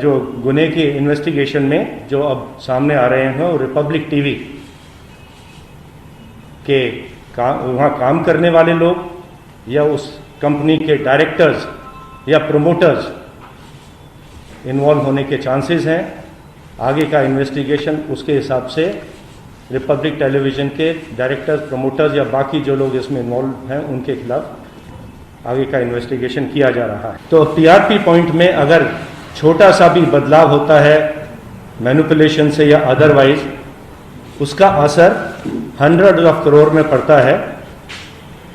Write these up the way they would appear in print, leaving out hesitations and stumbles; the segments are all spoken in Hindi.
जो गुने की इन्वेस्टिगेशन में जो अब सामने आ रहे हैं, और रिपब्लिक टीवी के वहाँ काम करने वाले लोग या उस कंपनी के डायरेक्टर्स या प्रमोटर्स इन्वॉल्व होने के चांसेस हैं। आगे का इन्वेस्टिगेशन उसके हिसाब से रिपब्लिक टेलीविज़न के डायरेक्टर्स, प्रमोटर्स या बाकी जो लोग इसमें इन्वॉल्व हैं उनके खिलाफ आगे का इन्वेस्टिगेशन किया जा रहा है। तो टीआरपी पॉइंट में अगर छोटा सा भी बदलाव होता है मैनिपुलेशन से या अदरवाइज, उसका असर हंड्रेड्स ऑफ करोड़ में पड़ता है।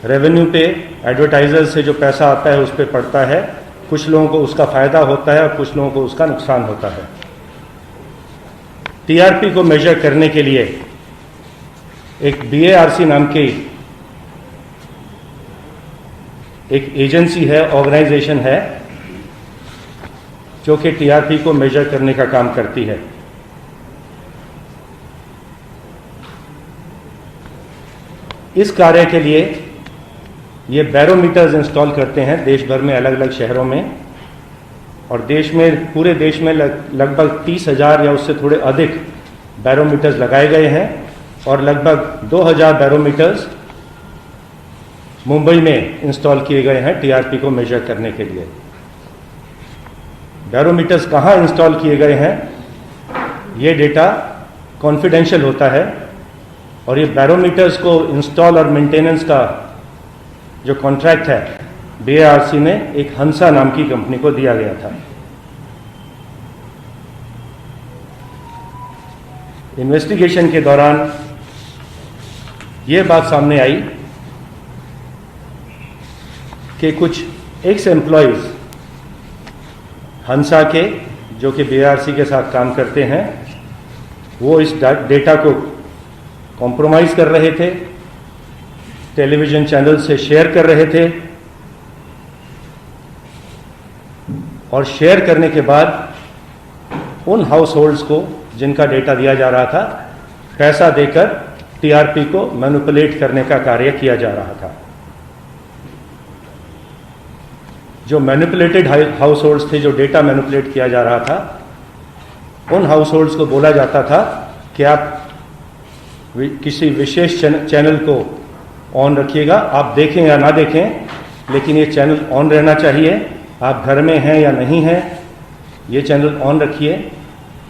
रेवेन्यू पे, एडवर्टाइजर से जो पैसा आता है उस पर पड़ता है। कुछ लोगों को उसका फ़ायदा होता है और कुछ लोगों को उसका नुकसान होता है। टीआरपी को मेजर करने के लिए एक BARC नाम की एक एजेंसी है, ऑर्गेनाइजेशन है, जो कि टीआरपी को मेजर करने का काम करती है। इस कार्य के लिए ये बैरोमीटर्स इंस्टॉल करते हैं देश भर में, अलग अलग शहरों में, और देश में, पूरे देश में लगभग 30,000 या उससे थोड़े अधिक बैरोमीटर्स लगाए गए हैं, और लगभग 2,000 बैरोमीटर्स मुंबई में इंस्टॉल किए गए हैं टीआरपी को मेजर करने के लिए। बैरोमीटर्स कहाँ इंस्टॉल किए गए हैं, ये डेटा कॉन्फिडेंशियल होता है, और ये बैरोमीटर्स को इंस्टॉल और मेंटेनेंस का जो कॉन्ट्रैक्ट है BARC ने एक हंसा नाम की कंपनी को दिया गया था। इन्वेस्टिगेशन के दौरान ये बात सामने आई कि कुछ एक्स एम्प्लॉयज़ हंसा के, जो कि BARC के साथ काम करते हैं, वो इस डेटा को कॉम्प्रोमाइज़ कर रहे थे, टेलीविज़न चैनल से शेयर कर रहे थे, और शेयर करने के बाद उन हाउस होल्ड्स को जिनका डेटा दिया जा रहा था, पैसा देकर टीआरपी को मैनिपुलेट करने का कार्य किया जा रहा था। जो मैनिपुलेटेड हाउस होल्ड्स थे, जो डेटा मैनिपुलेट किया जा रहा था, उन हाउस होल्ड्स को बोला जाता था कि आप किसी विशेष चैनल को ऑन रखिएगा, आप देखें या ना देखें, लेकिन ये चैनल ऑन रहना चाहिए। आप घर में हैं या नहीं हैं, ये चैनल ऑन रखिए।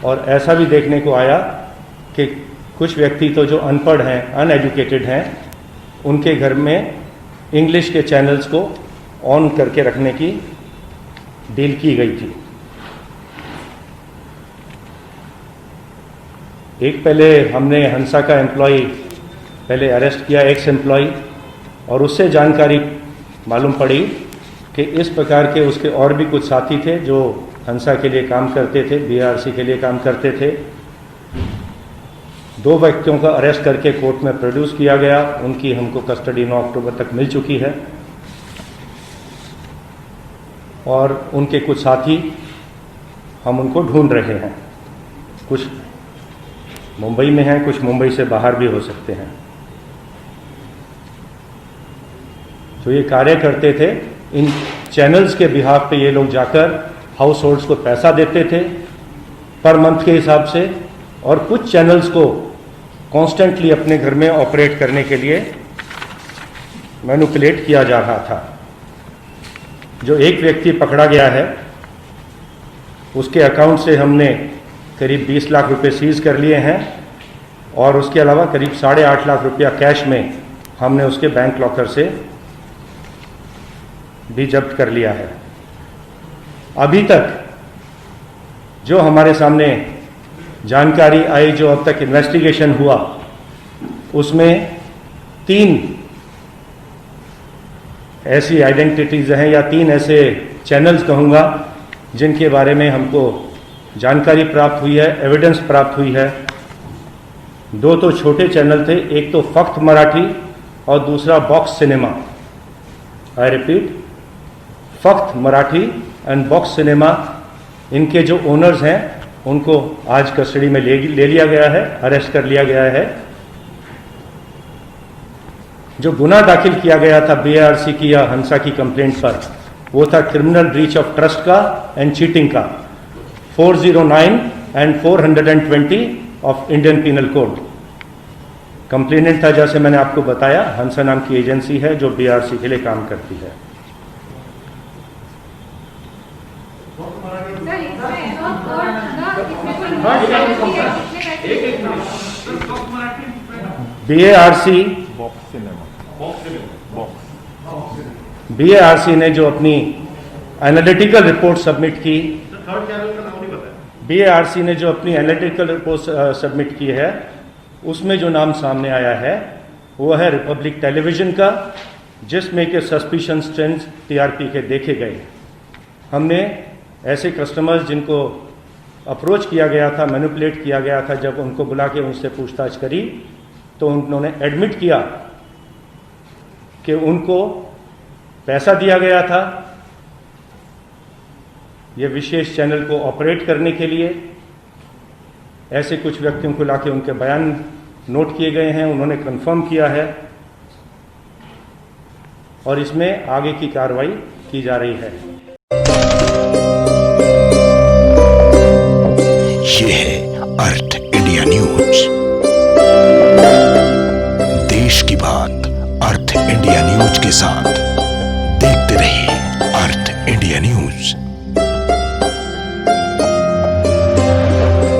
और ऐसा भी देखने को आया कि कुछ व्यक्ति तो जो अनपढ़ हैं, अनएजुकेटेड हैं, उनके घर में इंग्लिश के चैनल्स को ऑन करके रखने की डील की गई थी। एक पहले हमने हंसा का एम्प्लॉय पहले अरेस्ट किया, एक्स एम्प्लॉय, और उससे जानकारी मालूम पड़ी कि इस प्रकार के उसके और भी कुछ साथी थे जो हंसा के लिए काम करते थे, BARC के लिए काम करते थे। 2 व्यक्तियों का अरेस्ट करके कोर्ट में प्रोड्यूस किया गया। उनकी हमको कस्टडी 9 अक्टूबर तक मिल चुकी है, और उनके कुछ साथी हम उनको ढूंढ रहे हैं। कुछ मुंबई में हैं, कुछ मुंबई से बाहर भी हो सकते हैं। तो ये कार्य करते थे, इन चैनल्स के बिहाफ पे ये लोग जाकर हाउस होल्ड्स को पैसा देते थे पर मंथ के हिसाब से, और कुछ चैनल्स को कॉन्स्टेंटली अपने घर में ऑपरेट करने के लिए मैनिपुलेट किया जा रहा था। जो एक व्यक्ति पकड़ा गया है, उसके अकाउंट से हमने करीब 20 लाख रुपए सीज कर लिए हैं, और उसके अलावा करीब 8.5 लाख रुपया कैश में हमने उसके बैंक लॉकर से भी जब्त कर लिया है। अभी तक जो हमारे सामने जानकारी आई, जो अब तक इन्वेस्टिगेशन हुआ, उसमें 3 ऐसी आइडेंटिटीज़ हैं, या 3 ऐसे चैनल्स कहूँगा, जिनके बारे में हमको जानकारी प्राप्त हुई है, एविडेंस प्राप्त हुई है। 2 तो छोटे चैनल थे, एक तो फक्त मराठी और दूसरा बॉक्स सिनेमा। आई रिपीट, फक्त मराठी एंड बॉक्स सिनेमा। इनके जो ओनर्स हैं उनको आज कस्टडी में ले लिया गया है, अरेस्ट कर लिया गया है। जो गुनाह दाखिल किया गया था BARC की या हंसा की कंप्लेंट पर, वो था क्रिमिनल ब्रीच ऑफ ट्रस्ट का एंड चीटिंग का। 409 and 420 of Indian penal code. Complainant था, जैसे मैंने आपको बताया, हंसा नाम की एजेंसी है जो बीआरसी के लिए काम करती है। बीएआरसी ने जो अपनी एनालिटिकल रिपोर्ट सबमिट की, बीएआरसी ने जो अपनी एनालिटिकल रिपोर्ट सबमिट की है, उसमें जो नाम सामने आया है वो है रिपब्लिक टेलीविजन का, जिसमें के सस्पिशन ट्रेंड्स टीआरपी के देखे गए। हमने ऐसे कस्टमर्स जिनको अप्रोच किया गया था, मैनिपुलेट किया गया था, जब उनको बुला के उनसे पूछताछ करी तो उन्होंने एडमिट किया कि उनको पैसा दिया गया था ये विशेष चैनल को ऑपरेट करने के लिए। ऐसे कुछ व्यक्तियों को लाके उनके बयान नोट किए गए हैं, उन्होंने कंफर्म किया है और इसमें आगे की कार्रवाई की जा रही है। ये है अर्थ इंडिया न्यूज, देश की बात अर्थ इंडिया न्यूज के साथ। देखते रहिए अर्थ इंडिया न्यूज।